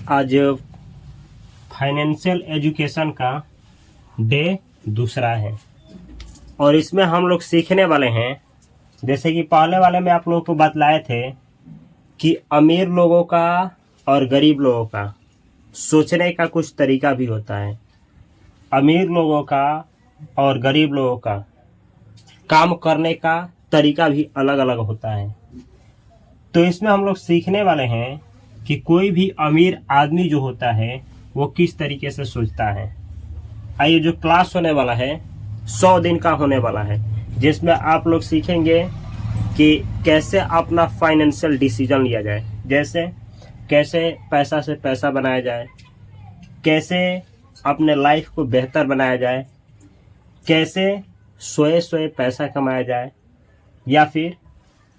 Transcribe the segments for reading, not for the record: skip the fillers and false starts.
आज financial education का day दूसरा है और इसमें हम लोग सीखने वाले हैं, जैसे कि पहले वाले में आप लोगों को बतलाए थे कि अमीर लोगों का और गरीब लोगों का सोचने का कुछ तरीका भी होता है। अमीर लोगों का और गरीब लोगों का काम करने का तरीका भी अलग अलग होता है। तो इसमें हम लोग सीखने वाले हैं कि कोई भी अमीर आदमी जो होता है वो किस तरीके से सोचता है। आइए, जो क्लास होने वाला है 100 दिन का होने वाला है, जिसमें आप लोग सीखेंगे कि कैसे अपना फाइनेंशियल डिसीजन लिया जाए, जैसे कैसे पैसा से पैसा बनाया जाए, कैसे अपने लाइफ को बेहतर बनाया जाए, कैसे सोए सोए पैसा कमाया जाए, या फिर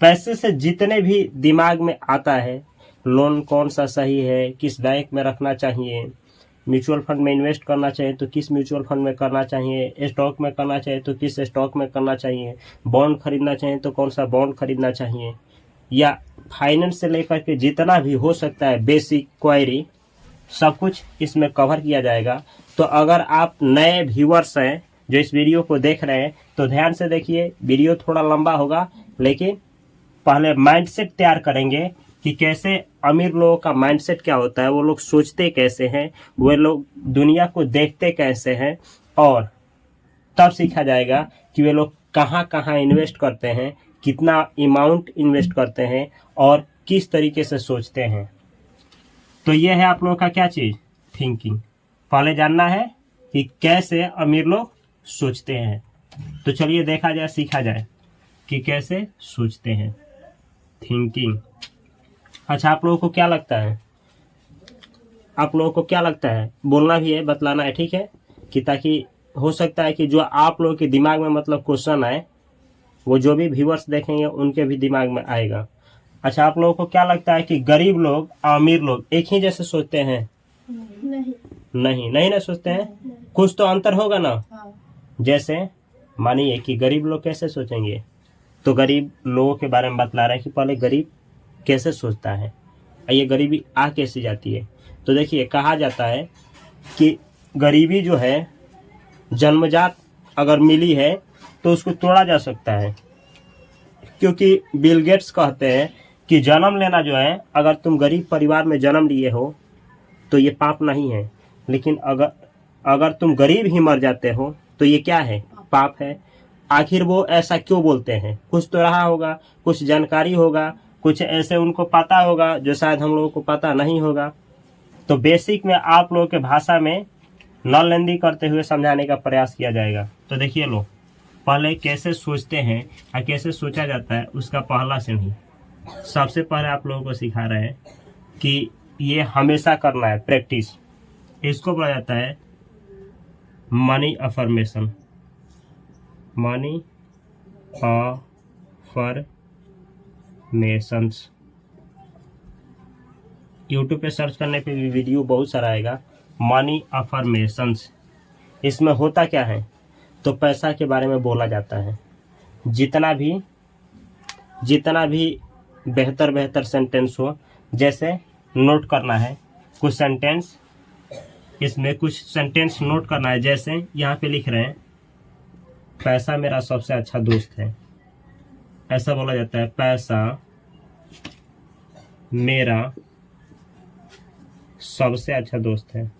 पैसे से जितने भी दिमाग में आता है, लोन कौन सा सही है, किस बैंक में रखना चाहिए, म्यूचुअल फंड में इन्वेस्ट करना चाहिए तो किस म्यूचुअल फंड में करना चाहिए, स्टॉक में करना चाहिए तो किस स्टॉक में करना चाहिए, बॉन्ड खरीदना चाहिए तो कौन सा बॉन्ड खरीदना चाहिए, या फाइनेंस से लेकर के जितना भी हो सकता है बेसिक क्वेरी, सब कुछ इसमें कवर किया जाएगा। तो अगर आप नए व्यूअर्स हैं जो इस वीडियो को देख रहे हैं तो ध्यान से देखिए। वीडियो थोड़ा लंबा होगा, लेकिन पहले माइंडसेट तैयार करेंगे कि कैसे अमीर लोगों का माइंडसेट क्या होता है, वो लोग सोचते कैसे हैं, वे लोग दुनिया को देखते कैसे हैं, और तब सीखा जाएगा कि वे लोग कहाँ कहाँ इन्वेस्ट करते हैं, कितना अमाउंट इन्वेस्ट करते हैं और किस तरीके से सोचते हैं। तो ये है आप लोगों का क्या चीज़, थिंकिंग। पहले जानना है कि कैसे अमीर लोग सोचते हैं। तो चलिए देखा जाए, सीखा जाए कि कैसे सोचते हैं, थिंकिंग। अच्छा, आप लोगों को क्या लगता है, आप लोगों को क्या लगता है, बोलना भी है, बतलाना है, ठीक है, कि ताकि हो सकता है कि जो आप लोगों के दिमाग में मतलब क्वेश्चन आए, वो जो भी व्यूअर्स देखेंगे उनके भी दिमाग में आएगा। अच्छा, आप लोगों को क्या लगता है कि गरीब लोग अमीर लोग एक ही जैसे सोचते हैं? नहीं ना सोचते हैं, कुछ तो अंतर होगा ना। जैसे मानिए कि गरीब लोग कैसे सोचेंगे, तो गरीब लोगों के बारे में बतला रहे हैं कि पहले गरीब कैसे सोचता है, ये गरीबी आ कैसे जाती है। तो देखिए, कहा जाता है कि गरीबी जो है जन्मजात अगर मिली है तो उसको तोड़ा जा सकता है, क्योंकि बिल गेट्स कहते हैं कि जन्म लेना जो है, अगर तुम गरीब परिवार में जन्म लिए हो तो ये पाप नहीं है, लेकिन अगर तुम गरीब ही मर जाते हो तो ये क्या है, पाप है। आखिर वो ऐसा क्यों बोलते हैं, कुछ तो रहा होगा, कुछ जानकारी होगा, कुछ ऐसे उनको पता होगा जो शायद हम लोगों को पता नहीं होगा। तो बेसिक में आप लोगों के भाषा में नॉलेंदी करते हुए समझाने का प्रयास किया जाएगा। तो देखिए लो, पहले कैसे सोचते हैं और कैसे सोचा जाता है उसका पहला सीढ़ी सबसे पहले आप लोगों को सिखा रहे हैं कि ये हमेशा करना है, प्रैक्टिस। इसको बोला जाता है money affirmation, money affirmations. YouTube पे सर्च करने पे भी वीडियो बहुत सारा आएगा, मनी अफर्मेशंस। इसमें होता क्या है, तो पैसा के बारे में बोला जाता है। जितना भी बेहतर सेंटेंस हो, जैसे नोट करना है कुछ सेंटेंस, इसमें कुछ सेंटेंस नोट करना है। जैसे यहाँ पे लिख रहे हैं, पैसा मेरा सबसे अच्छा दोस्त है, ऐसा बोला जाता है, पैसा मेरा सबसे अच्छा दोस्त है,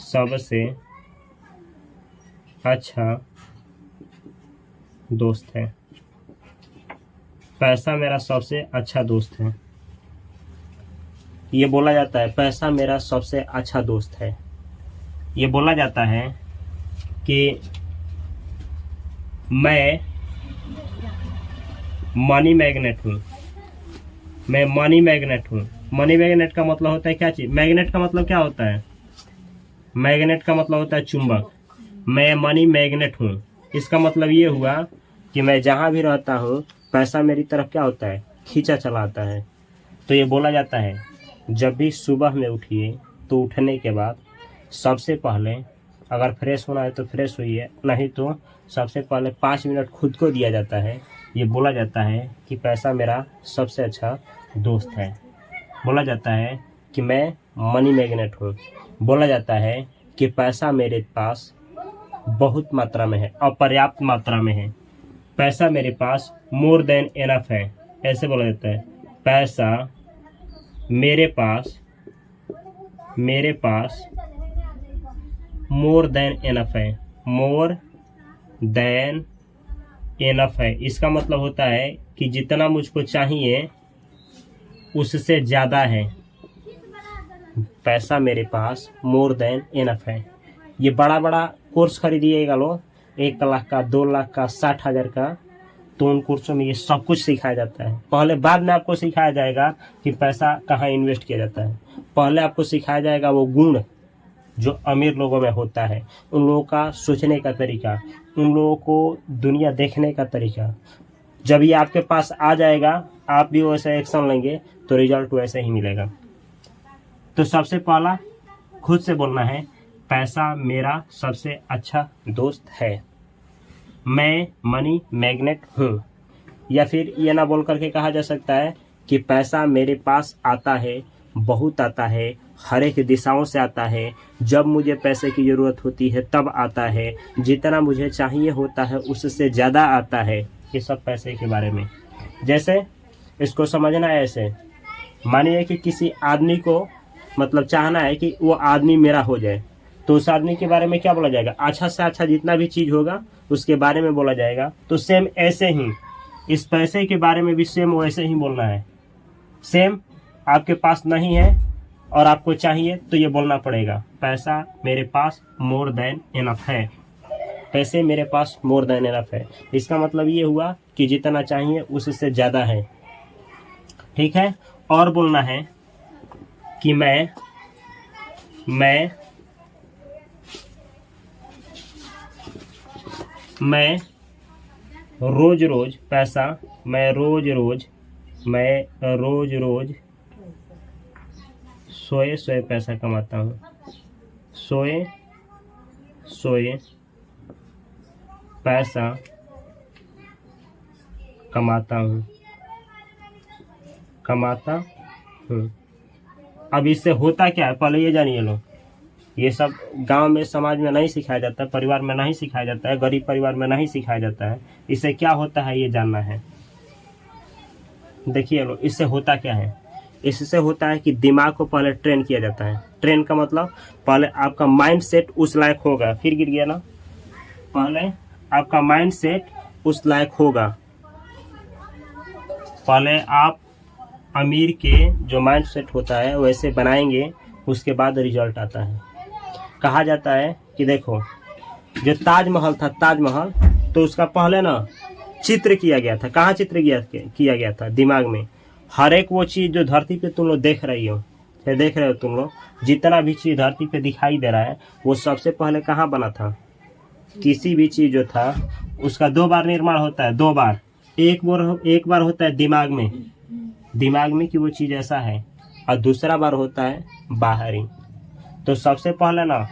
सबसे अच्छा दोस्त है, पैसा मेरा सबसे अच्छा दोस्त है, ये बोला जाता है, पैसा मेरा सबसे अच्छा दोस्त है। ये बोला जाता है कि मैं मनी मैग्नेट हूँ, मैं मनी मैग्नेट हूँ। मनी मैग्नेट का मतलब होता है क्या चीज़, मैग्नेट का मतलब क्या होता है, मैग्नेट का मतलब होता है चुंबक। मैं मनी मैग्नेट हूँ, इसका मतलब ये हुआ कि मैं जहाँ भी रहता हूँ पैसा मेरी तरफ क्या होता है, खींचा चला आता है। तो ये बोला जाता है, जब भी सुबह में उठिए तो उठने के बाद सबसे पहले अगर फ्रेश होना है तो फ्रेश होइए, नहीं तो सबसे पहले 5 मिनट खुद को दिया जाता है। ये बोला जाता है कि पैसा मेरा सबसे अच्छा दोस्त है। बोला जाता है कि मैं मनी मैग्नेट हूँ। बोला जाता है कि पैसा मेरे पास बहुत मात्रा में है, अपर्याप्त मात्रा में है। पैसा मेरे पास मोर देन एनफ है, ऐसे बोला जाता है। पैसा मेरे पास मोर देन एनफ है, मोर देन एनफ है। इसका मतलब होता है कि जितना मुझको चाहिए उससे ज़्यादा है। पैसा मेरे पास मोर देन एनफ है। ये बड़ा बड़ा कोर्स खरीदिएगा लो, 1 लाख का, 2 लाख का, 60,000 का, तो उन कोर्सों में ये सब कुछ सिखाया जाता है। पहले बाद में आपको सिखाया जाएगा कि पैसा कहाँ इन्वेस्ट किया जाता है। पहले आपको सिखाया जाएगा वो गुण जो अमीर लोगों में होता है, उन लोगों का सोचने का तरीका, उन लोगों को दुनिया देखने का तरीका। जब ये आपके पास आ जाएगा, आप भी वैसा एक्शन लेंगे तो रिजल्ट वैसे ही मिलेगा। तो सबसे पहला खुद से बोलना है, पैसा मेरा सबसे अच्छा दोस्त है, मैं मनी मैग्नेट हूँ। या फिर ये ना बोल करके कहा जा सकता है कि पैसा मेरे पास आता है, बहुत आता है, हर एक दिशाओं से आता है, जब मुझे पैसे की ज़रूरत होती है तब आता है, जितना मुझे चाहिए होता है उससे ज़्यादा आता है। ये सब पैसे के बारे में। जैसे इसको समझना है ऐसे, मानिए कि किसी आदमी को मतलब चाहना है कि वो आदमी मेरा हो जाए, तो उस आदमी के बारे में क्या बोला जाएगा? अच्छा से अच्छा जितना भी चीज़ होगा उसके बारे में बोला जाएगा। तो सेम ऐसे ही इस पैसे के बारे में भी सेम वैसे ही बोलना है। सेम आपके पास नहीं है और आपको चाहिए तो ये बोलना पड़ेगा, पैसा मेरे पास मोर देन इनफ है, पैसे मेरे पास मोर देन इनफ है। इसका मतलब ये हुआ कि जितना चाहिए उससे ज़्यादा है। ठीक है। और बोलना है कि मैं रोज रोज पैसा, मैं रोज रोज सोए पैसा कमाता हूँ, सोए पैसा कमाता हूँ। अब इससे होता क्या है पहले ये जानिए लो। ये सब गांव में, समाज में नहीं सिखाया जाता है, परिवार में नहीं सिखाया जाता है, गरीब परिवार में नहीं सिखाया जाता है। इससे क्या होता है ये जानना है। देखिए लो, इससे होता क्या है। इससे होता है कि दिमाग को पहले ट्रेन किया जाता है। ट्रेन का मतलब पहले आपका माइंड सेट उस लायक होगा, फिर गिर गया ना, पहले आपका माइंड सेट उस लायक होगा। पहले आप अमीर के जो माइंड सेट होता है वैसे बनाएंगे, उसके बाद रिजल्ट आता है। कहा जाता है कि देखो, जो ताजमहल था, ताजमहल तो उसका पहले ना चित्र किया गया था। कहाँ चित्र किया गया था? दिमाग में। हर एक वो चीज़ जो धरती पे तुम लोग देख रही हो, देख रहे हो तुम लोग, जितना भी चीज़ धरती पे दिखाई दे रहा है वो सबसे पहले कहाँ बना था? किसी भी चीज़ जो था उसका 2 बार निर्माण होता है, 2 बार। एक बार होता है दिमाग में कि वो चीज़ ऐसा है, और दूसरा बार होता है बाहरी। तो सबसे पहले ना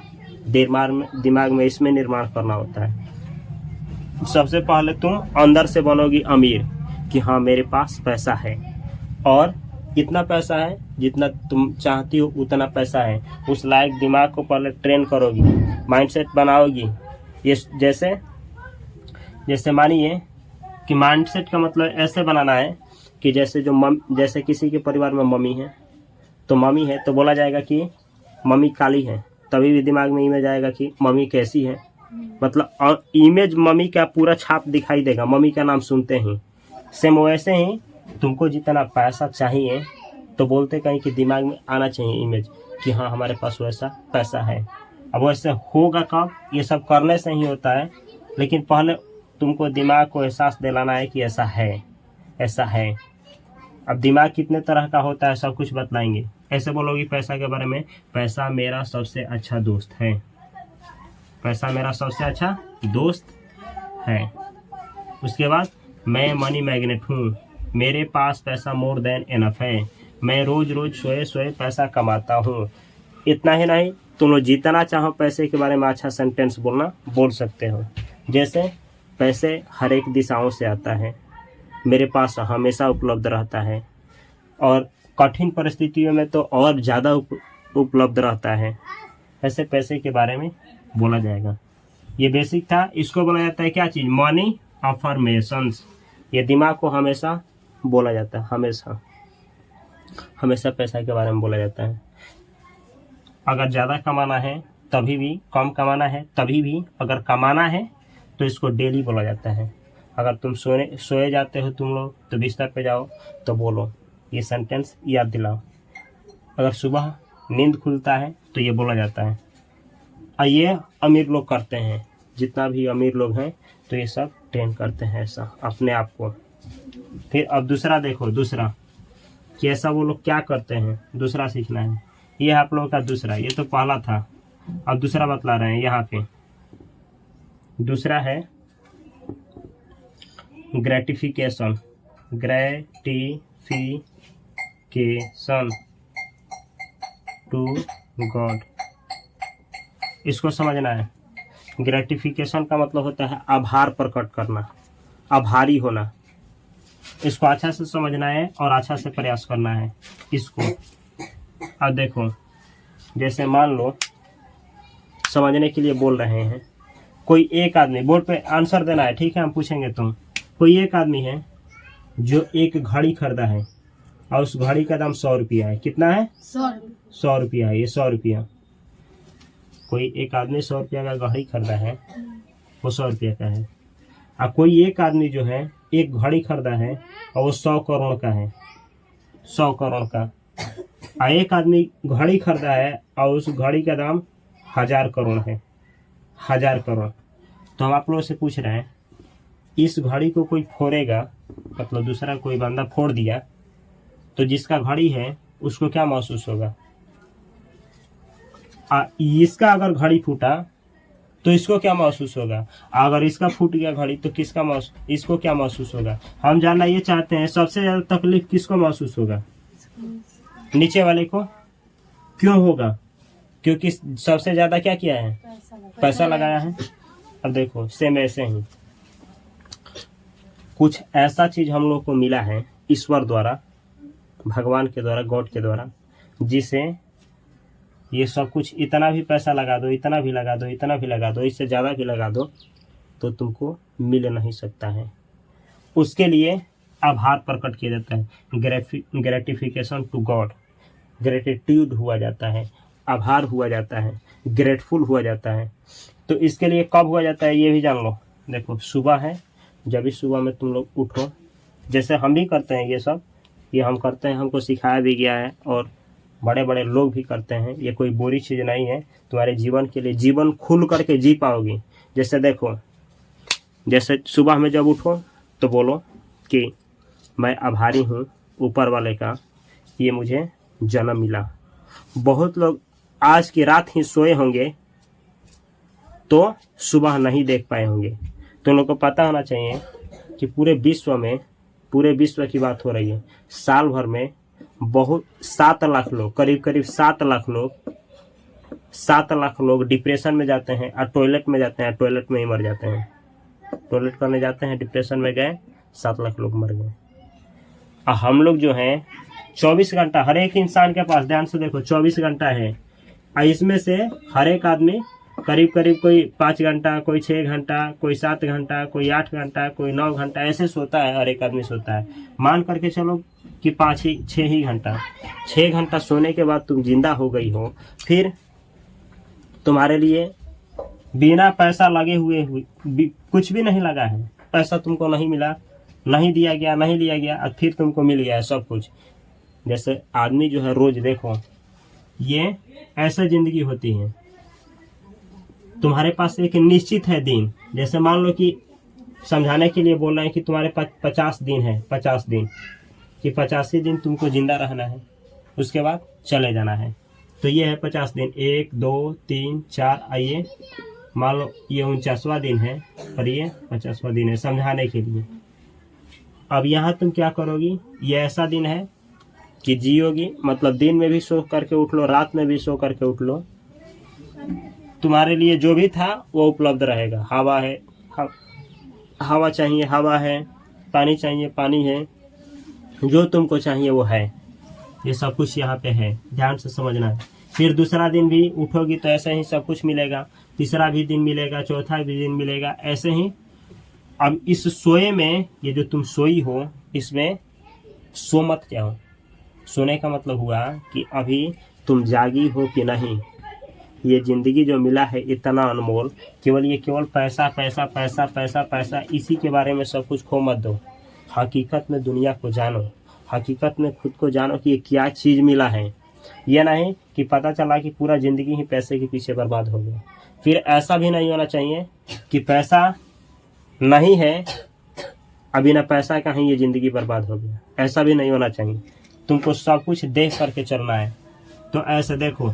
दिमाग में इसमें निर्माण करना होता है। सबसे पहले तुम अंदर से बनोगी अमीर कि हाँ मेरे पास पैसा है, और इतना पैसा है जितना तुम चाहती हो उतना पैसा है। उस लायक दिमाग को पहले ट्रेन करोगी, माइंडसेट बनाओगी। ये जैसे मानिए कि माइंडसेट का मतलब ऐसे बनाना है कि जैसे किसी के परिवार में मम्मी है तो बोला जाएगा कि मम्मी काली है, तभी भी दिमाग में इमेज आएगा कि मम्मी कैसी है। मतलब इमेज मम्मी का पूरा छाप दिखाई देगा मम्मी का नाम सुनते ही। सेम वैसे ही तुमको जितना पैसा चाहिए तो बोलते कहीं कि दिमाग में आना चाहिए इमेज कि हाँ हमारे पास वैसा पैसा है। अब वैसे होगा कब? ये सब करने से ही होता है, लेकिन पहले तुमको दिमाग को एहसास दिलाना है कि ऐसा है। अब दिमाग कितने तरह का होता है सब कुछ बतलाएंगे। ऐसे बोलोगी पैसा के बारे में, पैसा मेरा सबसे अच्छा दोस्त है, पैसा मेरा सबसे अच्छा दोस्त है। उसके बाद मैं मनी मैग्नेट हूँ, मेरे पास पैसा मोर देन इनफ है, मैं रोज रोज सोए पैसा कमाता हूँ। इतना ही नहीं, तुम लोग जितना चाहो पैसे के बारे में अच्छा सेंटेंस बोल सकते हो। जैसे पैसे हर एक दिशाओं से आता है, मेरे पास हमेशा उपलब्ध रहता है, और कठिन परिस्थितियों में तो और ज़्यादा उपलब्ध रहता है। ऐसे पैसे के बारे में बोला जाएगा। ये बेसिक था। इसको बोला जाता है क्या चीज़? Money affirmations. ये दिमाग को हमेशा बोला जाता है, हमेशा हमेशा पैसा के बारे में बोला जाता है। अगर ज़्यादा कमाना है तभी भी, कम कमाना है तभी भी, अगर कमाना है तो इसको डेली बोला जाता है। अगर तुम सोए जाते हो तुम लोग तो बिस्तर पे जाओ तो बोलो, ये सेंटेंस याद दिलाओ। अगर सुबह नींद खुलता है तो ये बोला जाता है। और ये अमीर लोग करते हैं, जितना भी अमीर लोग हैं तो ये सब ट्रेन करते हैं ऐसा अपने आप को। फिर अब दूसरा देखो, दूसरा कि ऐसा वो लोग क्या करते हैं, दूसरा सीखना है। ये आप लोगों का दूसरा, ये तो पहला था, अब दूसरा बतला रहे हैं यहाँ पे। दूसरा है ग्रेटिफिकेशन। ग्रेटिफिकेशन टू गॉड, इसको समझना है। ग्रेटिफिकेशन का मतलब होता है आभार प्रकट करना, आभारी होना। इसको अच्छा से समझना है और अच्छा से प्रयास करना है इसको। अब देखो, जैसे मान लो समझने के लिए बोल रहे हैं, कोई एक आदमी, बोर्ड पे आंसर देना है, ठीक है, हम पूछेंगे तुम। कोई एक आदमी है जो एक घड़ी खरीदा है और उस घड़ी का दाम 100 रुपया है। कितना है? 100 रुपया है। ये 100 रुपया, कोई एक आदमी 100 रुपया का घड़ी खरीदा है, वो 100 रुपया का है। और कोई एक आदमी जो है एक घड़ी खरीदा है और वो 100 करोड़ का है, 100 करोड़ का। और एक आदमी घड़ी खरीदा है और उस घड़ी का दाम 1000 करोड़ है, 1000 करोड़। तो हम आप लोगों से पूछ रहे हैं, इस घड़ी को कोई फोड़ेगा, मतलब दूसरा कोई बंदा फोड़ दिया, तो जिसका घड़ी है उसको क्या महसूस होगा? इसका अगर घड़ी फूटा तो इसको क्या महसूस होगा? अगर इसका फूट गया घड़ी तो इसको क्या महसूस होगा? हम जानना ये चाहते हैं, सबसे ज्यादा तकलीफ किसको महसूस होगा? नीचे वाले को। क्यों होगा? क्योंकि सबसे ज्यादा क्या किया है? पैसा लगाया है। अब देखो, सेम ऐसे ही कुछ ऐसा चीज हम लोग को मिला है ईश्वर द्वारा, भगवान के द्वारा, गॉड के द्वारा, जिसे ये सब कुछ, इतना भी पैसा लगा दो, इतना भी लगा दो, इतना भी लगा दो, इससे ज़्यादा भी लगा दो, तो तुमको मिल नहीं सकता है। उसके लिए आभार प्रकट किया जाता है। ग्रेटिफिकेशन टू गॉड, ग्रेटिट्यूड हुआ जाता है, आभार हुआ जाता है, ग्रेटफुल हुआ जाता है। तो इसके लिए कब हुआ जाता है ये भी जान लो। देखो, सुबह है, जब इस सुबह में तुम लोग उठो, जैसे हम भी करते हैं, ये सब ये हम करते हैं, हमको सिखाया भी गया है और बड़े बड़े लोग भी करते हैं। ये कोई बुरी चीज़ नहीं है, तुम्हारे जीवन के लिए, जीवन खुल करके जी पाओगी। जैसे देखो, जैसे सुबह में जब उठो तो बोलो कि मैं आभारी हूँ ऊपर वाले का, ये मुझे जन्म मिला। बहुत लोग आज की रात ही सोए होंगे तो सुबह नहीं देख पाए होंगे। तो लोग को पता होना चाहिए कि पूरे विश्व की बात हो रही है, साल भर में बहुत 7 लाख लोग, करीब 7 लाख लोग डिप्रेशन में जाते हैं और टॉयलेट में जाते हैं, टॉयलेट में ही मर जाते हैं। टॉयलेट करने जाते हैं, डिप्रेशन में गए, 7 लाख लोग मर गए। और हम लोग जो हैं 24 घंटा, हर एक इंसान के पास, ध्यान से देखो, 24 घंटा है। और इसमें से हर एक आदमी करीब कोई 5 घंटा, कोई 6 घंटा, कोई 7 घंटा, कोई 8 घंटा, कोई 9 घंटा ऐसे सोता है। हर एक आदमी सोता है। मान करके चलो कि 6 ही घंटा। 6 घंटा सोने के बाद तुम जिंदा हो गई हो, फिर तुम्हारे लिए बिना पैसा लगे हुए कुछ भी नहीं लगा है, पैसा तुमको नहीं मिला, नहीं दिया गया, नहीं लिया गया, और फिर तुमको मिल गया है सब कुछ। जैसे आदमी जो है रोज देखो, ये ऐसा जिंदगी होती है। तुम्हारे पास एक निश्चित है दिन, जैसे मान लो कि समझाने के लिए बोल रहे हैं कि तुम्हारे पास 50 दिन है, 50 दिन कि 85 दिन तुमको जिंदा रहना है, उसके बाद चले जाना है। तो ये है 50 दिन, 1 2 3 4, आइए मान लो ये 49वां दिन है और ये 50वां दिन है, समझाने के लिए। अब यहाँ तुम क्या करोगी? ये ऐसा दिन है कि जियोगी, मतलब दिन में भी सो करके उठ लो, रात में भी सो करके उठ लो, तुम्हारे लिए जो भी था वो उपलब्ध रहेगा। हवा है, हवा चाहिए हवा है, पानी चाहिए पानी है, जो तुमको चाहिए वो है। ये सब कुछ यहाँ पे है, ध्यान से समझना है। फिर दूसरा दिन भी उठोगी तो ऐसे ही सब कुछ मिलेगा, तीसरा भी दिन मिलेगा, चौथा भी दिन मिलेगा, ऐसे ही। अब इस सोए में, ये जो तुम सोई हो, इसमें सो मत जाओ। सोने का मतलब हुआ कि अभी तुम जागी हो कि नहीं। ये जिंदगी जो मिला है इतना अनमोल, केवल पैसा पैसा पैसा पैसा पैसा, इसी के बारे में सब कुछ खो मत दो। हकीकत में दुनिया को जानो, हकीकत में खुद को जानो कि ये क्या चीज़ मिला है। ये नहीं कि पता चला कि पूरा ज़िंदगी ही पैसे के पीछे बर्बाद हो गया। फिर ऐसा भी नहीं होना चाहिए कि पैसा नहीं है, अभी ना पैसा कहीं ये ज़िंदगी बर्बाद हो गया, ऐसा भी नहीं होना चाहिए। तुमको सब कुछ देख करके चलना है। तो ऐसे देखो,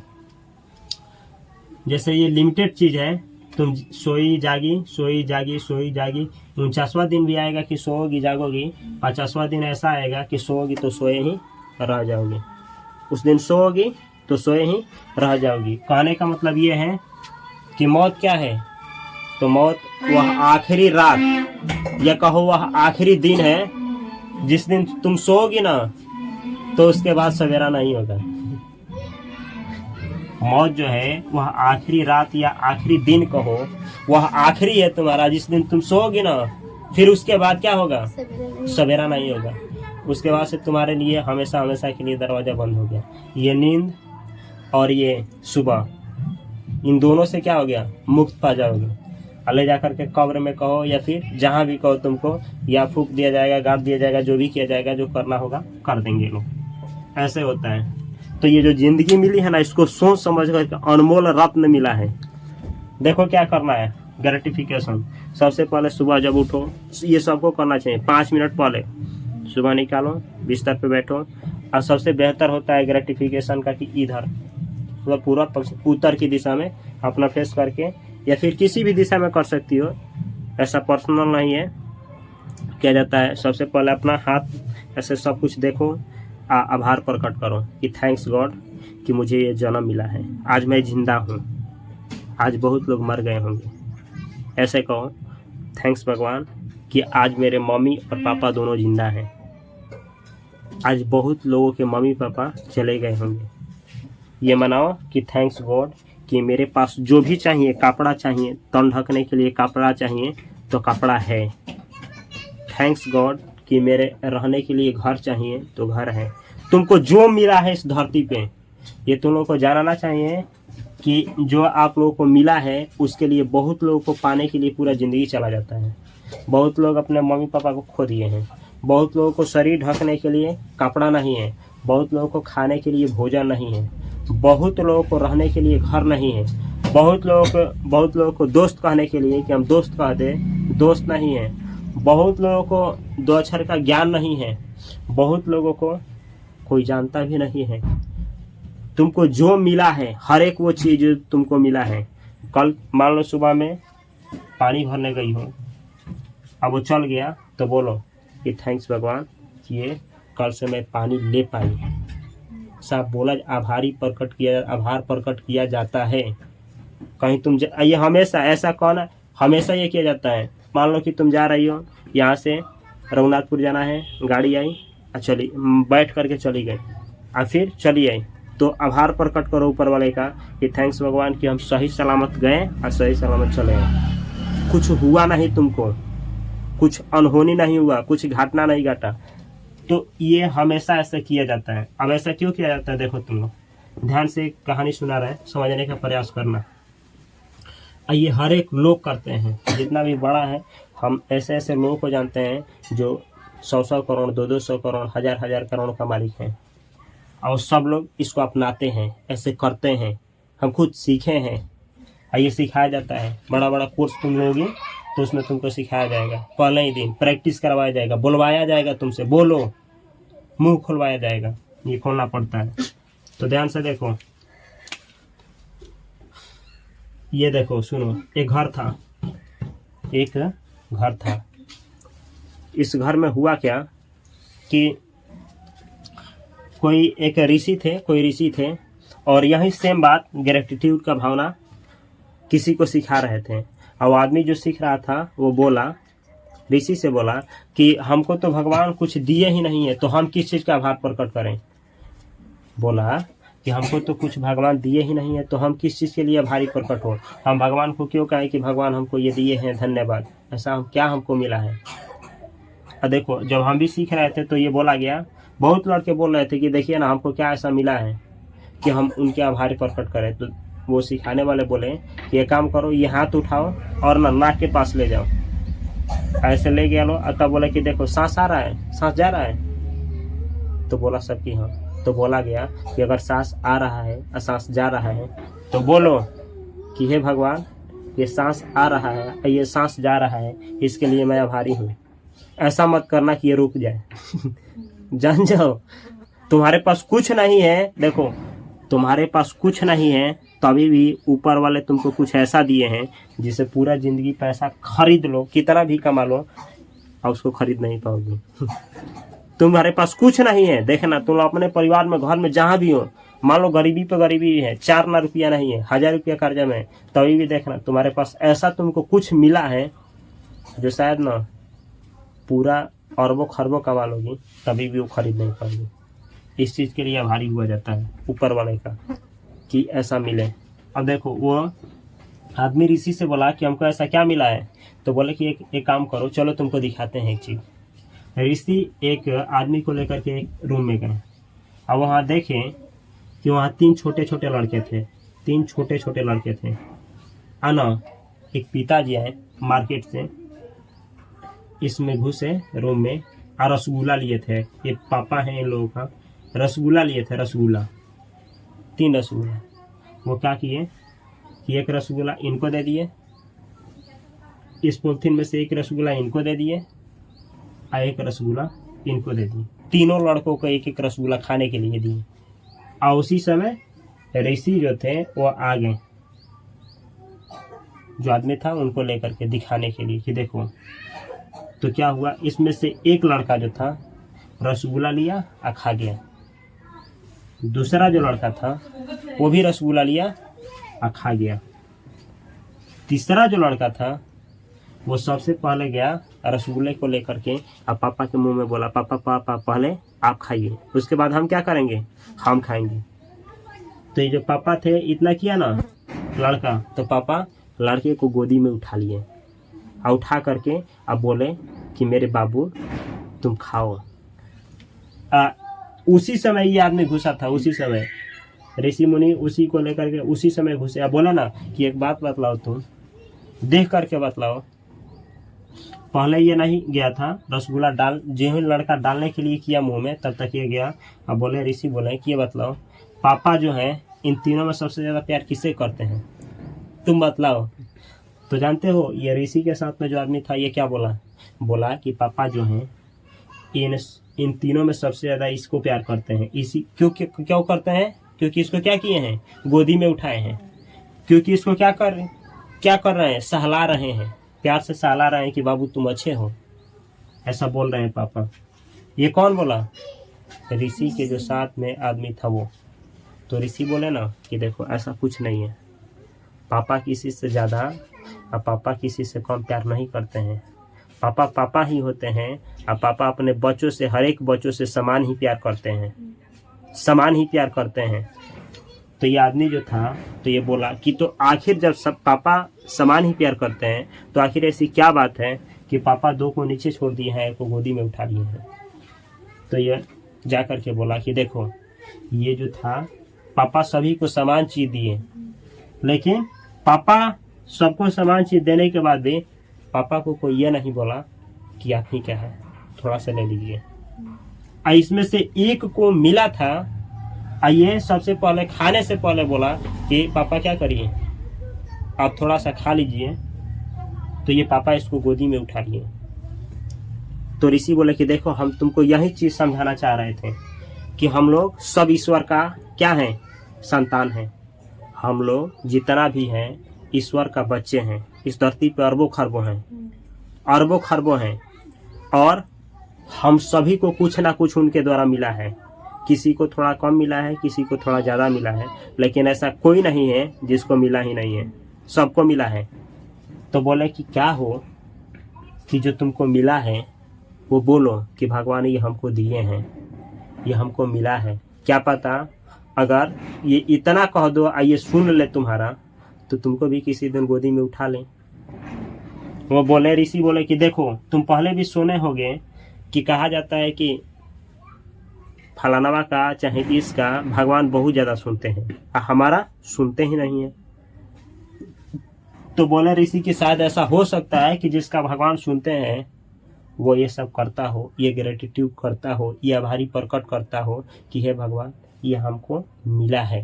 जैसे ये लिमिटेड चीज़ है, तुम सोई जागी सोई जागी सोई जागी, 49वां दिन भी आएगा कि सोओगी जागोगी, 50वां दिन ऐसा आएगा कि सोओगी तो सोए ही रह जाओगी। उस दिन सोओगी तो सोए ही रह जाओगी। कहने का मतलब ये है कि मौत क्या है, तो मौत वह आखिरी रात, या कहो वह आखिरी दिन है जिस दिन तुम सोओगी ना, तो उसके बाद सवेरा नहीं होगा। मौत जो है वह आखिरी रात या आखिरी दिन कहो, वह आखिरी है तुम्हारा, जिस दिन तुम सोओगी ना, फिर उसके बाद क्या होगा, सवेरा नहीं होगा। उसके बाद से तुम्हारे लिए हमेशा हमेशा के लिए दरवाजा बंद हो गया। ये नींद और ये सुबह, इन दोनों से क्या हो गया, मुक्त पा जाओगे। ले जा करके कब्र में कहो या फिर जहाँ भी कहो तुमको, या फूंक दिया जाएगा, गाड़ दिया जाएगा, जो भी किया जाएगा, जो करना होगा कर देंगे लोग। ऐसे होता है। तो ये जो जिंदगी मिली है ना, इसको सोच समझ कर अनमोल रत्न मिला है। देखो क्या करना है, ग्रेटिफिकेशन। सबसे पहले सुबह जब उठो, ये सबको करना चाहिए, 5 मिनट पहले सुबह निकालो, बिस्तर पे बैठो। और सबसे बेहतर होता है ग्रेटिफिकेशन का कि इधर मतलब पूरा उत्तर की दिशा में अपना फेस करके, या फिर किसी भी दिशा में कर सकती हो, ऐसा पर्सनल नहीं है। किया जाता है सबसे पहले अपना हाथ ऐसे सब कुछ देखो, आभार प्रकट करो कि थैंक्स गॉड कि मुझे ये जन्म मिला है, आज मैं जिंदा हूँ, आज बहुत लोग मर गए होंगे। ऐसे कहो थैंक्स भगवान कि आज मेरे मम्मी और पापा दोनों जिंदा हैं, आज बहुत लोगों के मम्मी पापा चले गए होंगे। ये मनाओ कि थैंक्स गॉड कि मेरे पास जो भी चाहिए, कपड़ा चाहिए, तन ढकने के लिए कपड़ा चाहिए तो कपड़ा है। थैंक्स गॉड कि मेरे रहने के लिए घर चाहिए तो घर है। तुमको जो मिला है इस धरती पे, ये तुम लोगों को जानना चाहिए कि जो आप लोगों को मिला है उसके लिए बहुत लोगों को पाने के लिए पूरा ज़िंदगी चला जाता है। बहुत लोग अपने मम्मी पापा को खो दिए हैं, बहुत लोगों को शरीर ढकने के लिए कपड़ा नहीं है, बहुत लोगों को खाने के लिए भोजन नहीं है, बहुत लोगों को रहने के लिए घर नहीं है, बहुत लोगों को दोस्त कहने के लिए कि हम दोस्त कहते, दोस्त नहीं है, बहुत लोगों को 2 अक्षर का ज्ञान नहीं है, बहुत लोगों को कोई जानता भी नहीं है। तुमको जो मिला है, हर एक वो चीज़ तुमको मिला है। कल मान लो सुबह में पानी भरने गई हो, अब वो चल गया तो बोलो कि थैंक्स भगवान कि ये कल से मैं पानी ले पाई। सब बोला, आभार प्रकट किया जाता है। कहीं तुम ये हमेशा ऐसा कौन है, हमेशा ये किया जाता है। मान लो कि तुम जा रही हो, यहाँ से रघुनाथपुर जाना है, गाड़ी आई चली, बैठ करके चली गई, और फिर चली आई, तो आभार प्रकट करो ऊपर वाले का कि थैंक्स भगवान कि हम सही सलामत गए और सही सलामत चले गए। कुछ हुआ नहीं तुमको, कुछ अनहोनी नहीं हुआ, कुछ घटना नहीं घटा। तो ये हमेशा ऐसा किया जाता है। अब ऐसा क्यों किया जाता है, देखो तुम लोग ध्यान से कहानी सुना रहे, समझने का प्रयास करना। ये हर एक लोग करते हैं, जितना भी बड़ा है। हम ऐसे ऐसे लोगों को जानते हैं जो 100-100 करोड़, 200-200 करोड़, 1000-1000 करोड़ का मालिक है, और सब लोग इसको अपनाते हैं, ऐसे करते हैं। हम खुद सीखे हैं, ये सिखाया जाता है। बड़ा बड़ा कोर्स तुम लोगे तो उसमें तुमको सिखाया जाएगा, पहले ही दिन प्रैक्टिस करवाया जाएगा, बुलवाया जाएगा तुमसे, बोलो, मुंह खुलवाया जाएगा, ये खोलना पड़ता है। तो ध्यान से देखो, ये देखो, सुनो, एक घर था, एक घर था। इस घर में हुआ क्या कि कोई ऋषि थे, और यही सेम बात ग्रेटिट्यूड का भावना किसी को सिखा रहे थे। और आदमी जो सीख रहा था वो बोला, ऋषि से बोला कि हमको तो भगवान कुछ दिए ही नहीं है, तो हम किस चीज़ का आभार प्रकट करें। बोला कि हमको तो कुछ भगवान दिए ही नहीं है, तो हम किस चीज़ के लिए आभारी प्रकट हो। हम भगवान को क्यों कहें कि भगवान हमको ये दिए हैं, धन्यवाद। ऐसा हम क्या हमको मिला है। और देखो जब हम भी सीख रहे थे तो ये बोला गया, बहुत लड़के बोल रहे थे कि देखिए ना हमको क्या ऐसा मिला है कि हम उनके आभारी प्रकट करें। तो वो सिखाने वाले बोले कि ये काम करो, ये हाथ उठाओ और ना नाक के पास ले जाओ। ऐसे ले गया लो, तब बोला कि देखो सांस आ रहा है, सांस जा रहा है। तो बोला सब कि हाँ। तो बोला गया कि अगर सांस आ रहा है और सांस जा रहा है तो बोलो कि हे भगवान, ये सांस आ रहा है और ये सांस जा रहा है, इसके लिए मैं आभारी हूँ। ऐसा मत करना कि ये रुक जाए। जान जाओ तुम्हारे पास कुछ नहीं है, देखो तुम्हारे पास कुछ नहीं है तभी भी ऊपर वाले तुमको कुछ ऐसा दिए हैं जिसे पूरा जिंदगी पैसा खरीद लो, कितना भी कमा लो और उसको खरीद नहीं पाओगे। तुम्हारे पास कुछ नहीं है, देखना तुम अपने परिवार में, घर में, जहां भी हो, मान लो गरीबी पे गरीबी है, 4 ना रुपया नहीं है, 1000 रुपया कर्जा में, तभी भी देखना तुम्हारे पास ऐसा तुमको कुछ मिला है जो शायद ना पूरा अरबों खरबों कमा लोगी तभी भी वो खरीद नहीं पाओगे। इस चीज के लिए आभारी हुआ जाता है ऊपर वाले का कि ऐसा मिले। अब देखो वो आदमी ऋषि से बोला कि हमको ऐसा क्या मिला है, तो बोले कि एक काम करो, चलो तुमको दिखाते हैं एक चीज। ऋषि एक आदमी को लेकर के एक रूम में गए। अब वहाँ देखे कि वहाँ 3 छोटे छोटे लड़के थे, 3 छोटे छोटे लड़के थे। आना एक पिताजी आए मार्केट से, इसमें घुसे रूम में और रसगुल्ला लिए थे। ये पापा हैं इन लोगों का, रसगुल्ला लिए थे, रसगुल्ला 3 रसगुल्ला। वो क्या किए कि एक रसगुल्ला इनको दे दिए, इस पॉलिथीन में से एक रसगुल्ला इनको दे दिए और एक रसगुल्ला इनको दे दिए। तीनों लड़कों को एक एक रसगुल्ला खाने के लिए दिए। और उसी समय ऋषि जो थे वो आ गए, जो आदमी था उनको लेकर के दिखाने के लिए कि देखो। तो क्या हुआ, इसमें से एक लड़का जो था रसगुल्ला लिया और खा गया। दूसरा जो लड़का था वो भी रसगुल्ला लिया और खा गया। तीसरा जो लड़का था वो सबसे पहले गया रसगुल्ले को लेकर के और पापा के मुंह में बोला, पापा पापा पहले आप खाइए, उसके बाद हम क्या करेंगे, हम खाएंगे। तो ये जो पापा थे इतना किया ना लड़का, तो पापा लड़के को गोदी में उठा लिए और उठा करके अब बोले कि मेरे बाबू तुम खाओ। उसी समय ये आदमी घुसा था, उसी समय ऋषि मुनि उसी को लेकर के उसी समय घुसे। अब बोला ना कि एक बात बतलाओ, तुम देख करके बतलाओ। पहले ये नहीं गया था रसगुल्ला डाल, जो ही लड़का डालने के लिए किया मुंह में, तब तक ये गया। अब बोले ऋषि बोले कि ये बतलाओ पापा जो है इन तीनों में सबसे ज्यादा प्यार किससे करते हैं, तुम बतलाओ। तो जानते हो ये ऋषि के साथ में जो आदमी था ये क्या बोला, बोला कि पापा जो हैं इन तीनों में सबसे ज्यादा इसको प्यार करते हैं। इसी क्यों करते हैं, क्योंकि इसको क्या किए हैं, गोदी में उठाए हैं। क्योंकि इसको क्या कर रहे हैं, सहला रहे हैं, प्यार से सहला रहे हैं कि बाबू तुम अच्छे हो, ऐसा बोल रहे हैं पापा। ये कौन बोला, ऋषि के जो साथ में आदमी था वो। तो ऋषि बोले ना कि देखो ऐसा कुछ नहीं है, पापा किसी से ज्यादा और पापा किसी से कम प्यार नहीं करते हैं। पापा पापा ही होते हैं और पापा अपने बच्चों से, हर एक बच्चों से समान ही प्यार करते हैं, समान ही प्यार करते हैं। तो ये आदमी जो था तो ये बोला कि तो आखिर जब सब पापा समान ही प्यार करते हैं तो आखिर ऐसी क्या बात है कि पापा 2 को नीचे छोड़ दिए हैं, 1 को गोदी में उठा लिए हैं। तो ये जा करके बोला कि देखो ये जो था पापा सभी को समान चीज दिए, लेकिन पापा सबको समान चीज देने के बाद भी पापा को कोई ये नहीं बोला कि आप ही क्या है, थोड़ा सा ले लीजिए। इसमें से एक को मिला था, ये सबसे पहले खाने से पहले बोला कि पापा क्या करिए, आप थोड़ा सा खा लीजिए। तो ये पापा इसको गोदी में उठा लिए। तो ऋषि बोले कि देखो हम तुमको यही चीज समझाना चाह रहे थे कि हम लोग सब ईश्वर का क्या है, संतान है। हम लोग जितना भी हैं ईश्वर का बच्चे हैं। इस धरती पे अरबों खरबों हैं, अरबों खरबों हैं, और हम सभी को कुछ ना कुछ उनके द्वारा मिला है। किसी को थोड़ा कम मिला है, किसी को थोड़ा ज़्यादा मिला है, लेकिन ऐसा कोई नहीं है जिसको मिला ही नहीं है, सबको मिला है। तो बोले कि क्या हो कि जो तुमको मिला है वो बोलो कि भगवान ये हमको दिए हैं, ये हमको मिला है। क्या पता अगर ये इतना कह दो आइए सुन ले तुम्हारा, तो तुमको भी किसी दिन गोदी में उठा लें। वो बोले, ऋषि बोले कि देखो तुम पहले भी सुने होगे कि कहा जाता है कि फलानवा का चाहे इसका भगवान बहुत ज्यादा सुनते हैं, हमारा सुनते ही नहीं है। तो बोले ऋषि कि शायद ऐसा हो सकता है कि जिसका भगवान सुनते हैं वो ये सब करता हो, ये ग्रेटिट्यूड करता हो, ये आभारी प्रकट करता हो कि हे भगवान ये हमको मिला है।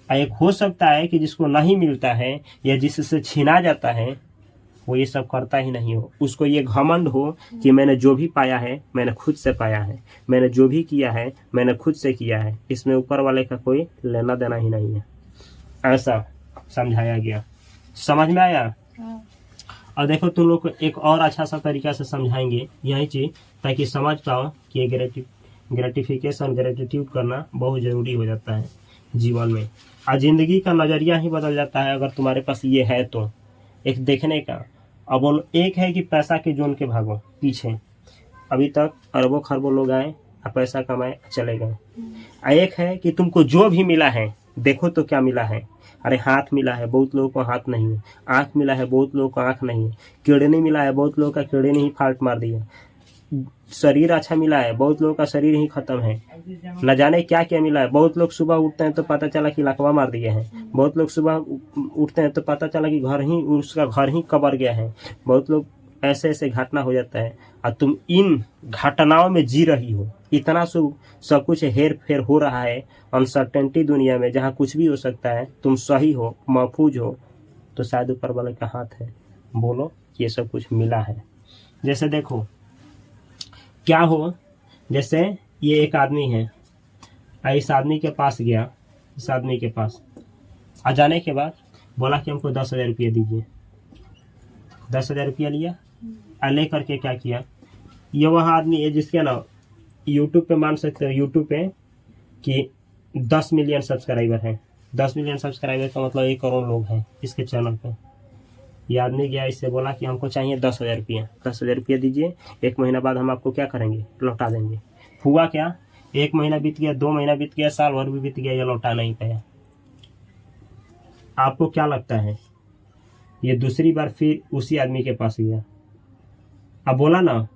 एक हो सकता है कि जिसको नहीं मिलता है या जिससे छीना जाता है वो ये सब करता ही नहीं हो, उसको ये घमंड हो कि मैंने जो भी पाया है मैंने खुद से पाया है, मैंने जो भी किया है मैंने खुद से किया है, इसमें ऊपर वाले का कोई लेना देना ही नहीं है। ऐसा समझाया गया। समझ में आया? और देखो तुम लोग को एक और अच्छा सा तरीका से समझाएंगे यही चीज, ताकि समझ पाओ कि ग्रेटिफिकेशन ग्रेटिट्यूड करना बहुत जरूरी हो जाता है जीवन में। और जिंदगी का नजरिया ही बदल जाता है अगर तुम्हारे पास ये है तो, एक देखने का। अब बोलो, एक है कि पैसा के जोन के भागो पीछे, अभी तक अरबों खरबों लोग आए और पैसा कमाए चले गए। एक है कि तुमको जो भी मिला है देखो तो क्या मिला है। अरे हाथ मिला है, बहुत लोगों को हाथ नहीं है। आंख मिला है, बहुत लोगों को आंख नहीं है। किडनी मिला है, बहुत लोगों का किडनी ही फाल्ट मार दिया। शरीर अच्छा मिला है, बहुत लोगों का शरीर ही खत्म है। न जाने क्या क्या मिला है। बहुत लोग सुबह उठते हैं तो पता चला कि लकवा मार दिए हैं। बहुत लोग सुबह उठते हैं तो पता चला कि उसका घर ही कबर गया है। बहुत लोग ऐसे ऐसे घटना हो जाता है और तुम इन घटनाओं में जी रही हो। इतना सब कुछ हेर फेर हो रहा है, अनसर्टेनिटी दुनिया में, जहाँ कुछ भी हो सकता है। तुम सही हो, महफूज हो, तो शायद ऊपर वाले का हाथ है। बोलो ये सब कुछ मिला है। जैसे देखो क्या हो, जैसे ये एक आदमी है, इस आदमी के पास गया, इस आदमी के पास आ जाने के बाद बोला कि हमको 10,000 रुपये दीजिए। 10,000 रुपया लिया और ले करके क्या किया, ये वह आदमी है जिसके ना यूट्यूब पे मान सकते हो, यूट्यूब पे कि 10 मिलियन सब्सक्राइबर हैं। 10 मिलियन सब्सक्राइबर का मतलब 1 करोड़ लोग हैं इसके चैनल पे। ये आदमी गया, इससे बोला कि हमको चाहिए 10,000 रुपया। 10,000 रुपया दीजिए, 1 महीना बाद हम आपको क्या करेंगे, लौटा देंगे। हुआ क्या, 1 महीना बीत गया, 2 महीना बीत गया, साल भर भी बीत गया, ये लौटा नहीं पाया। आपको क्या लगता है, ये दूसरी बार फिर उसी आदमी के पास गया। अब बोला ना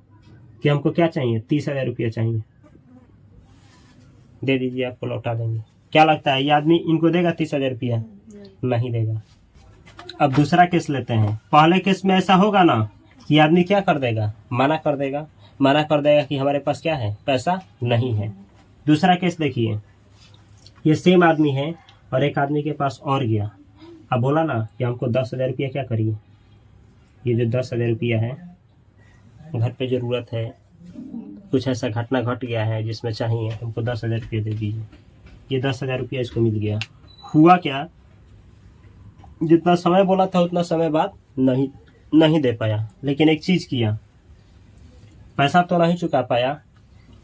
कि हमको क्या चाहिए, 30,000 रुपया चाहिए, दे दीजिए, आपको लौटा देंगे। क्या लगता है ये आदमी इनको देगा 30,000 रुपया? नहीं देगा। अब दूसरा केस लेते हैं। पहले केस में ऐसा होगा ना कि आदमी क्या कर देगा, मना कर देगा, मना कर देगा कि हमारे पास क्या है, पैसा नहीं है। दूसरा केस देखिए, ये सेम आदमी है और एक आदमी के पास और गया। अब बोला ना कि हमको 10,000 रुपया क्या करिए, ये जो 10,000 रुपया है घर पे ज़रूरत है, कुछ ऐसा घटना घट गया है जिसमें चाहिए, हमको 10,000 रुपया दे दीजिए। ये 10,000 रुपया इसको मिल गया। हुआ क्या, जितना समय बोला था उतना समय बाद नहीं दे पाया, लेकिन एक चीज़ किया, पैसा तो नहीं चुका पाया,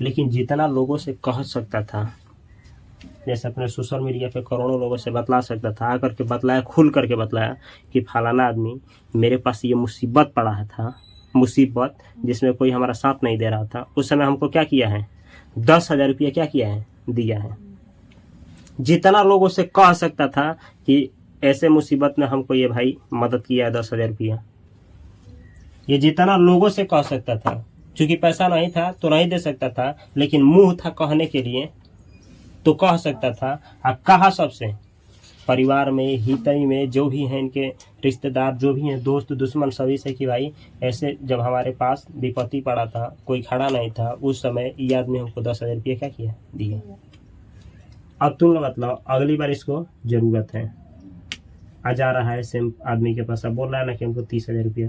लेकिन जितना लोगों से कह सकता था, जैसे अपने सोशल मीडिया पे करोड़ों लोगों से बतला सकता था, आकर के बतलाया, खुल करके बतलाया कि फलाना आदमी मेरे पास ये मुसीबत पड़ा है था, मुसीबत जिसमें कोई हमारा साथ नहीं दे रहा था। उस समय हमको क्या किया है, 10,000 रुपया क्या किया है, दिया है। जितना लोगों से कह सकता था कि ऐसे मुसीबत में हमको ये भाई मदद किया है 10,000 रुपया, ये जितना लोगों से कह सकता था, क्योंकि पैसा नहीं था तो नहीं दे सकता था, लेकिन मुंह था कहने के लिए तो कह सकता था। अब कहा सबसे, परिवार में, हितई में, जो भी हैं इनके रिश्तेदार, जो भी हैं दोस्त दुश्मन, सभी से कि भाई ऐसे जब हमारे पास विपत्ति पड़ा था, कोई खड़ा नहीं था, उस समय ये आदमी हमको 10,000 रुपया क्या किया, दिया। अब तुम लोग मतलब अगली बार इसको जरूरत है, आ जा रहा है सेम आदमी के पास, अब बोल रहा है ना कि हमको 30,000 रुपया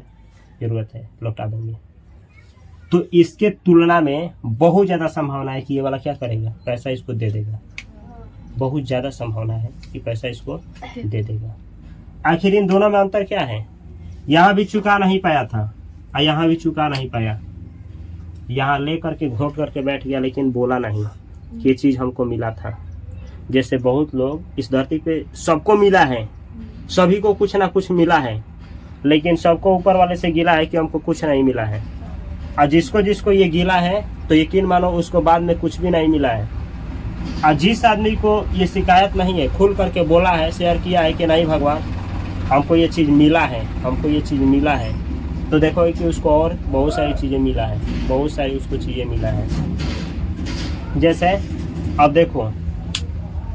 जरूरत है, लौटा देंगे, तो इसके तुलना में बहुत ज़्यादा संभावना है कि ये वाला क्या करेगा, पैसा इसको दे देगा। बहुत ज़्यादा संभावना है कि पैसा इसको दे देगा। आखिर इन दोनों में अंतर क्या है, यहाँ भी चुका नहीं पाया था और यहाँ भी चुका नहीं पाया। यहाँ ले करके घोट करके बैठ गया, लेकिन बोला नहीं कि ये चीज़ हमको मिला था। जैसे बहुत लोग इस धरती पे सबको मिला है, सभी को कुछ ना कुछ मिला है, लेकिन सबको ऊपर वाले से गिला है कि हमको कुछ नहीं मिला है। और जिसको जिसको ये गिला है तो यकीन मानो उसको बाद में कुछ भी नहीं मिला है। जिस आदमी को ये शिकायत नहीं है, खुल करके बोला है, शेयर किया है कि नहीं भगवान हमको ये चीज़ मिला है, हमको ये चीज़ मिला है, तो देखो कि उसको और बहुत सारी चीज़ें मिला है, बहुत सारी उसको चीज़ें मिला है। जैसे अब देखो,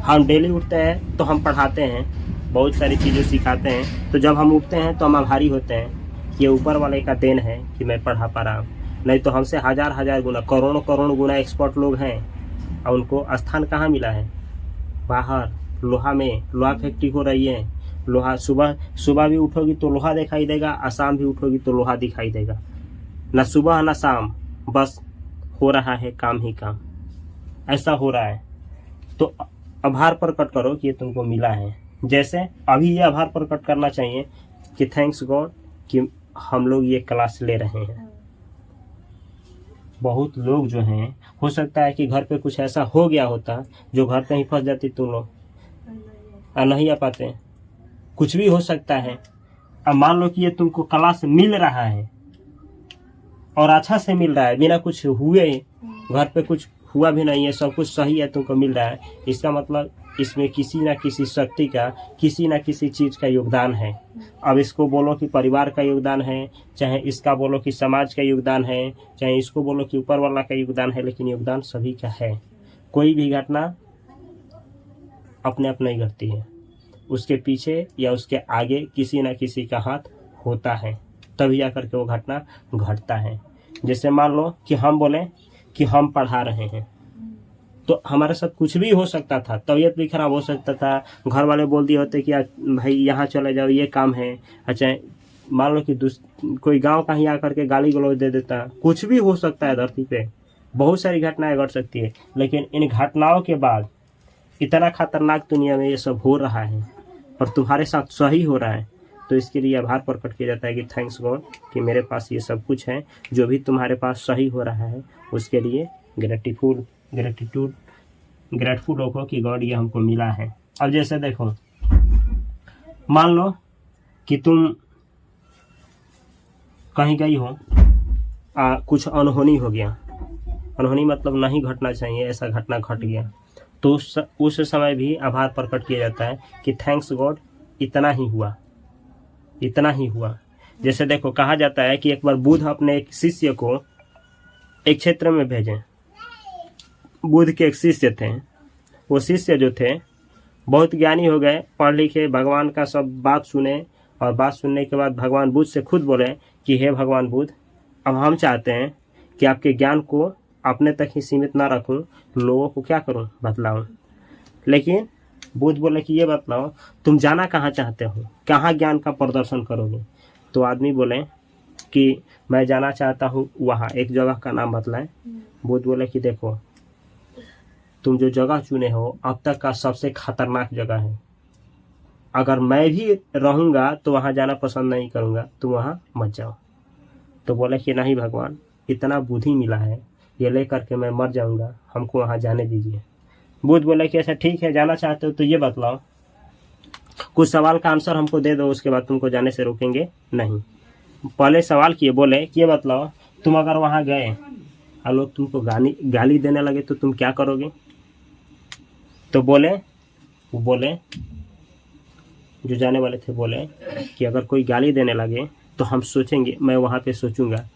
हम डेली उठते हैं तो हम पढ़ाते हैं, बहुत सारी चीज़ें सिखाते हैं, तो जब हम उठते हैं तो हम आभारी होते हैं कि ये ऊपर वाले का देन है कि मैं पढ़ा पा रहा हूँ। नहीं तो हमसे हजार हजार गुना, करोड़ों करोड़ गुना एक्सपर्ट लोग हैं और उनको स्थान कहाँ मिला है? बाहर लोहा में, लोहा फैक्ट्री हो रही है, लोहा सुबह भी उठोगी तो लोहा दिखाई देगा और शाम भी उठोगी तो लोहा दिखाई देगा, ना सुबह ना शाम, बस हो रहा है काम ही काम, ऐसा हो रहा है। तो आभार प्रकट करो कि ये तुमको मिला है। जैसे अभी ये आभार प्रकट करना चाहिए कि थैंक्स गॉड कि हम लोग ये क्लास ले रहे हैं। बहुत लोग जो हैं, हो सकता है कि घर पे कुछ ऐसा हो गया होता जो घर पे ही फंस जाती तुम लोग और नहीं आ पाते, कुछ भी हो सकता है। अब मान लो कि ये तुमको क्लास मिल रहा है और अच्छा से मिल रहा है, बिना कुछ हुए, घर पे कुछ हुआ भी नहीं है, सब कुछ सही है, तुमको मिल रहा है, इसका मतलब इसमें किसी ना किसी शक्ति का, किसी ना किसी चीज का योगदान है। अब इसको बोलो कि परिवार का योगदान है, चाहे इसका बोलो कि समाज का योगदान है, चाहे इसको बोलो कि ऊपर वाला का योगदान है, लेकिन योगदान सभी का है। कोई भी घटना अपने आप नहीं घटती है, उसके पीछे या उसके आगे किसी ना किसी का हाथ होता है, तभी आकर के वो घटना घटता है। जैसे मान लो कि हम बोले कि हम पढ़ा रहे हैं, तो हमारे साथ कुछ भी हो सकता था, तबीयत भी खराब हो सकता था, घर वाले बोल दिए होते कि भाई यहाँ चले जाओ, ये काम है। अच्छा मान लो कि कोई गांव का ही आकर के गाली गलौज दे देता, कुछ भी हो सकता है धरती पे, बहुत सारी घटनाएं घट सकती है। लेकिन इन घटनाओं के बाद इतना खतरनाक दुनिया में ये सब हो रहा है और तुम्हारे साथ सही हो रहा है, तो इसके लिए आभार प्रकट किया जाता है कि थैंक्स गॉड कि मेरे पास ये सब कुछ है, जो भी तुम्हारे पास सही हो रहा है उसके लिए ग्रेटफुल होकर कि गॉड ये हमको मिला है। अब जैसे देखो, मान लो कि तुम कहीं गई हो, कुछ अनहोनी हो गया, अनहोनी मतलब नहीं घटना चाहिए, ऐसा घटना घट गया, तो उस समय भी आभार प्रकट किया जाता है कि थैंक्स गॉड इतना ही हुआ, इतना ही हुआ। जैसे देखो, कहा जाता है कि एक बार बुद्ध अपने एक शिष्य को एक क्षेत्र में भेजे। बुद्ध के एक शिष्य थे, वो शिष्य जो थे बहुत ज्ञानी हो गए, पढ़ लिखे, भगवान का सब बात सुने, और बात सुनने के बाद भगवान बुद्ध से खुद बोले कि हे भगवान बुद्ध, अब हम चाहते हैं कि आपके ज्ञान को अपने तक ही सीमित ना रखूं, लोगों को क्या करूं, बतलाऊं। लेकिन बुद्ध बोले कि ये बतलाओ तुम जाना कहाँ चाहते हो, कहाँ ज्ञान का प्रदर्शन करोगे। तो आदमी बोले कि मैं जाना चाहता हूँ वहाँ, एक जगह का नाम बतलाएं। बुद्ध बोले कि देखो, तुम जो जगह चुने हो अब तक का सबसे खतरनाक जगह है, अगर मैं भी रहूँगा तो वहाँ जाना पसंद नहीं करूँगा, तुम वहाँ मत जाओ। तो बोले कि नहीं भगवान, इतना बुद्धि मिला है, ये लेकर के मैं मर जाऊँगा, हमको वहाँ जाने दीजिए। बुद्ध बोले कि ऐसा ठीक है, जाना चाहते हो तो ये बतलाओ, कुछ सवाल का आंसर हमको दे दो, उसके बाद तुमको जाने से रोकेंगे नहीं। पहले सवाल किए, बोले कि ये बतलाओ, तुम अगर वहाँ गए और लोग तुमको गाली देने लगे तो तुम क्या करोगे। तो बोले जो जाने वाले थे, बोले कि अगर कोई गाली देने लगे तो हम सोचेंगे, मैं वहाँ पे सोचूंगा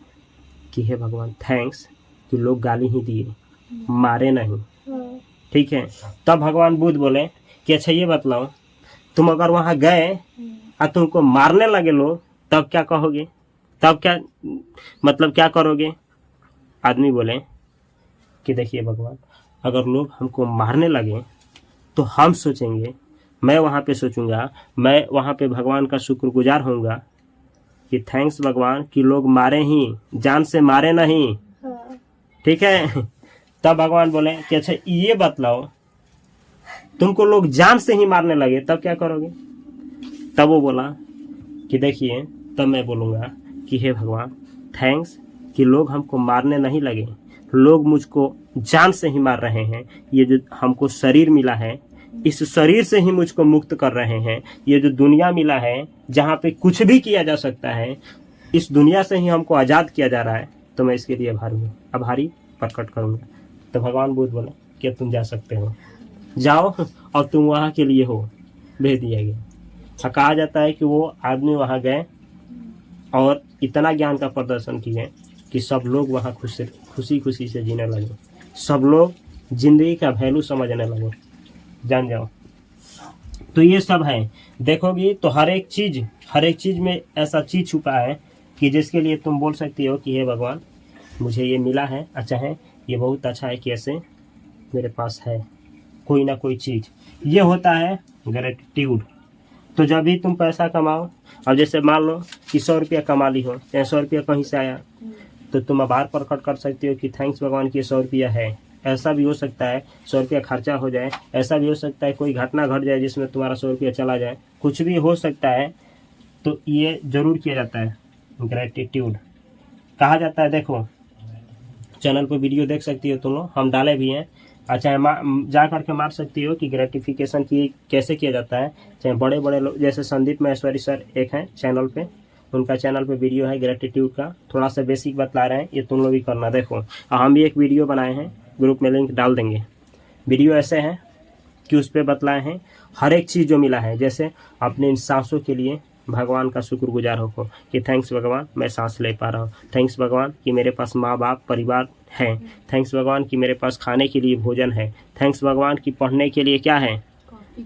कि हे भगवान थैंक्स कि लोग गाली ही दिए, मारे नहीं। ठीक है, तब भगवान बुद्ध बोले कि अच्छा ये बतलाओ, तुम अगर वहाँ गए और तुमको मारने लगे लोग, तब क्या कहोगे, तब क्या मतलब क्या करोगे। आदमी बोले कि देखिए भगवान, अगर लोग हमको मारने लगे तो हम सोचेंगे, मैं वहाँ पे सोचूंगा, मैं वहाँ पे भगवान का शुक्रगुजार होऊंगा कि थैंक्स भगवान कि लोग मारे ही, जान से मारे नहीं। ठीक है, तब भगवान बोले कि अच्छा ये बतलाओ, तुमको लोग जान से ही मारने लगे तब क्या करोगे। तब वो बोला कि देखिए, तब मैं बोलूँगा कि हे भगवान थैंक्स कि लोग हमको मारने नहीं लगे, लोग मुझको जान से ही मार रहे हैं। ये जो हमको शरीर मिला है, इस शरीर से ही मुझको मुक्त कर रहे हैं। ये जो दुनिया मिला है जहाँ पे कुछ भी किया जा सकता है, इस दुनिया से ही हमको आज़ाद किया जा रहा है, तो मैं इसके लिए आभारी प्रकट करूँगा। तो भगवान बुद्ध बोले कि तुम जा सकते हो, जाओ और तुम वहाँ के लिए हो, भेज दिया गया। कहा जाता है कि वो आदमी वहाँ गए और इतना ज्ञान का प्रदर्शन किए कि सब लोग वहाँ खुशी खुशी से जीने लगे, सब लोग जिंदगी का वैल्यू समझने लगे। जान जाओ। तो ये सब है, देखोगी तो हर एक चीज में ऐसा चीज छुपा है कि जिसके लिए तुम बोल सकती हो कि हे भगवान मुझे ये मिला है, अच्छा है, ये बहुत अच्छा है कि ऐसे मेरे पास है कोई ना कोई चीज। ये होता है ग्रेटिट्यूड। तो जब भी तुम पैसा कमाओ, और जैसे मान लो कि 100 रुपया कमा ली हो, 100 रुपया कहीं से आया, तो तुम आभार प्रकट कर सकते हो कि थैंक्स भगवान की 100 रुपया है। ऐसा भी हो सकता है 100 रुपया खर्चा हो जाए, ऐसा भी हो सकता है कोई घटना घट जाए जिसमें तुम्हारा 100 रुपया चला जाए, कुछ भी हो सकता है। तो ये जरूर किया जाता है ग्रेटिट्यूड। कहा जाता है, देखो चैनल पर वीडियो देख सकती हो तुम लोग, हम डाले भी हैं। अच्छा जा करके मार सकती हो कि ग्रेटिफिकेशन की कैसे किया जाता है। चाहे बड़े बड़े लोग जैसे संदीप महेश्वरी सर एक हैं चैनल पे, उनका चैनल पे वीडियो है ग्रेटिट्यूड का, थोड़ा सा बेसिक बतला रहे हैं, ये तुम लोग भी करना। देखो हम भी एक वीडियो बनाए हैं, ग्रुप में लिंक डाल देंगे। वीडियो ऐसे है कि उस पर बतलाए हैं हर एक चीज़ जो मिला है। जैसे अपने इन सांसों के लिए भगवान का शुक्रगुजार हो कि थैंक्स भगवान मैं सांस ले पा रहा हूँ, थैंक्स भगवान कि मेरे पास माँ बाप परिवार है, थैंक्स भगवान कि मेरे पास खाने के लिए भोजन है, थैंक्स भगवान कि पढ़ने के लिए क्या है,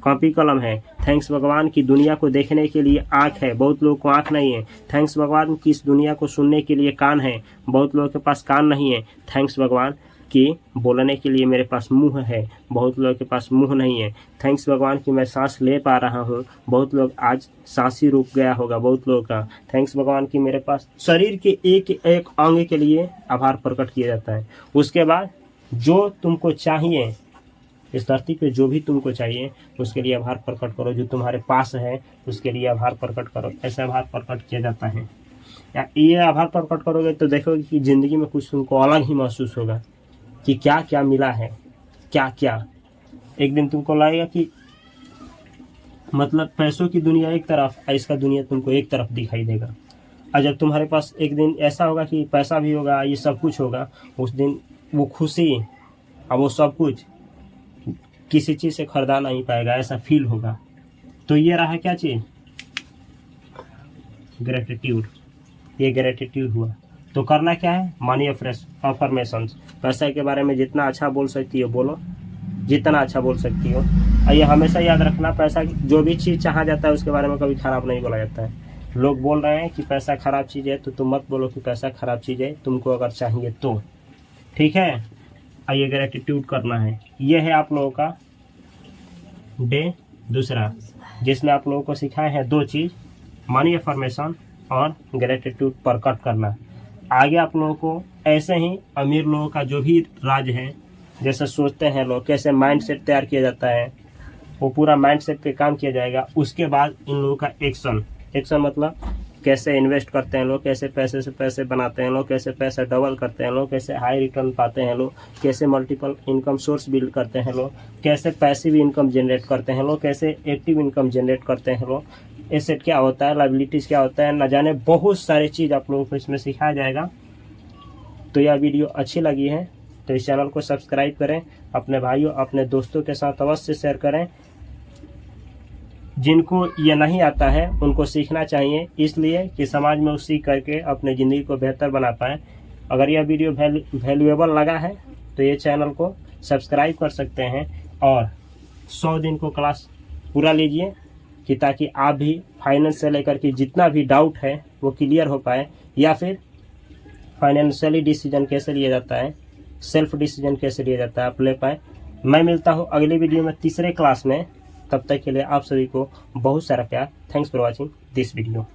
कॉपी कलम है, थैंक्स भगवान की दुनिया को देखने के लिए आँख है, बहुत लोगों को आँख नहीं है, थैंक्स भगवान की इस दुनिया को सुनने के लिए कान है, बहुत लोगों के पास कान नहीं है, थैंक्स भगवान कि बोलने के लिए मेरे पास मुंह है, बहुत लोगों के पास मुंह नहीं है, थैंक्स भगवान कि मैं सांस ले पा रहा हूँ, बहुत लोग आज सांस ही रुक गया होगा बहुत लोगों का, थैंक्स भगवान कि मेरे पास शरीर के एक एक अंग के लिए आभार प्रकट किया जाता है। उसके बाद जो तुमको चाहिए इस धरती पे, जो भी तुमको चाहिए उसके लिए आभार प्रकट करो, जो तुम्हारे पास है उसके लिए आभार प्रकट करो। ऐसा आभार प्रकट किया जाता है। या ये आभार प्रकट करोगे तो देखोगे कि ज़िंदगी में कुछ तुमको अलग ही महसूस होगा कि क्या क्या मिला है, क्या क्या। एक दिन तुमको लगेगा कि मतलब पैसों की दुनिया एक तरफ, इसका दुनिया तुमको एक तरफ दिखाई देगा। और जब तुम्हारे पास एक दिन ऐसा होगा कि पैसा भी होगा, ये सब कुछ होगा, उस दिन वो खुशी और वो सब कुछ किसी चीज़ से खरीदा नहीं पाएगा, ऐसा फील होगा। तो ये रहा क्या चीज़, ग्रेटिट्यूड। ये ग्रेटिट्यूड हुआ। तो करना क्या है, मनी अफर्मेशन। पैसा के बारे में जितना अच्छा बोल सकती हो बोलो, जितना अच्छा बोल सकती हो। और ये हमेशा याद रखना, पैसा जो भी चीज़ चाहा जाता है उसके बारे में कभी खराब नहीं बोला जाता है। लोग बोल रहे हैं कि पैसा खराब चीज़ है, तो तुम मत बोलो कि पैसा खराब चीज़ है, तुमको अगर चाहिए तो। ठीक है, ये ग्रेटिट्यूड करना है। ये है आप लोगों का डे दूसरा, जिसमें आप लोगों को सिखाए हैं 2 चीज़, मनी अफर्मेशन और ग्रेटिट्यूड प्रकट करना। आगे आप लोगों को ऐसे ही अमीर लोगों का जो भी राज है, जैसे सोचते हैं लोग, कैसे माइंडसेट तैयार किया जाता है, वो पूरा माइंडसेट पे काम किया जाएगा। उसके बाद इन लोगों का एक्शन मतलब कैसे इन्वेस्ट करते हैं लोग, कैसे पैसे से पैसे बनाते हैं लोग, कैसे पैसा डबल करते हैं लोग, कैसे हाई रिटर्न पाते हैं लोग, कैसे मल्टीपल इनकम सोर्स बिल्ड करते हैं लोग, कैसे पैसिव इनकम जनरेट करते हैं लोग, कैसे एक्टिव इनकम जनरेट करते हैं लोग, एसेट क्या होता है, लायबिलिटीज क्या होता है, न जाने बहुत सारी चीज़ आप लोगों को इसमें सिखाया जाएगा। तो यह वीडियो अच्छी लगी है तो इस चैनल को सब्सक्राइब करें, अपने भाइयों अपने दोस्तों के साथ अवश्य शेयर करें। जिनको ये नहीं आता है उनको सीखना चाहिए, इसलिए कि समाज में उसी करके अपने ज़िंदगी को बेहतर बना पाएँ। अगर यह वीडियो वैल्यूएबल लगा है तो ये चैनल को सब्सक्राइब कर सकते हैं और 100 दिन को क्लास पूरा लीजिए, कि ताकि आप भी फाइनेंस से लेकर के जितना भी डाउट है वो क्लियर हो पाए, या फिर फाइनेंशियली डिसीजन कैसे लिया जाता है, सेल्फ डिसीजन कैसे लिया जाता है, आप ले पाए। मैं मिलता हूँ अगली वीडियो में तीसरे क्लास में। तब तक के लिए आप सभी को बहुत सारा प्यार। Thanks for watching this video.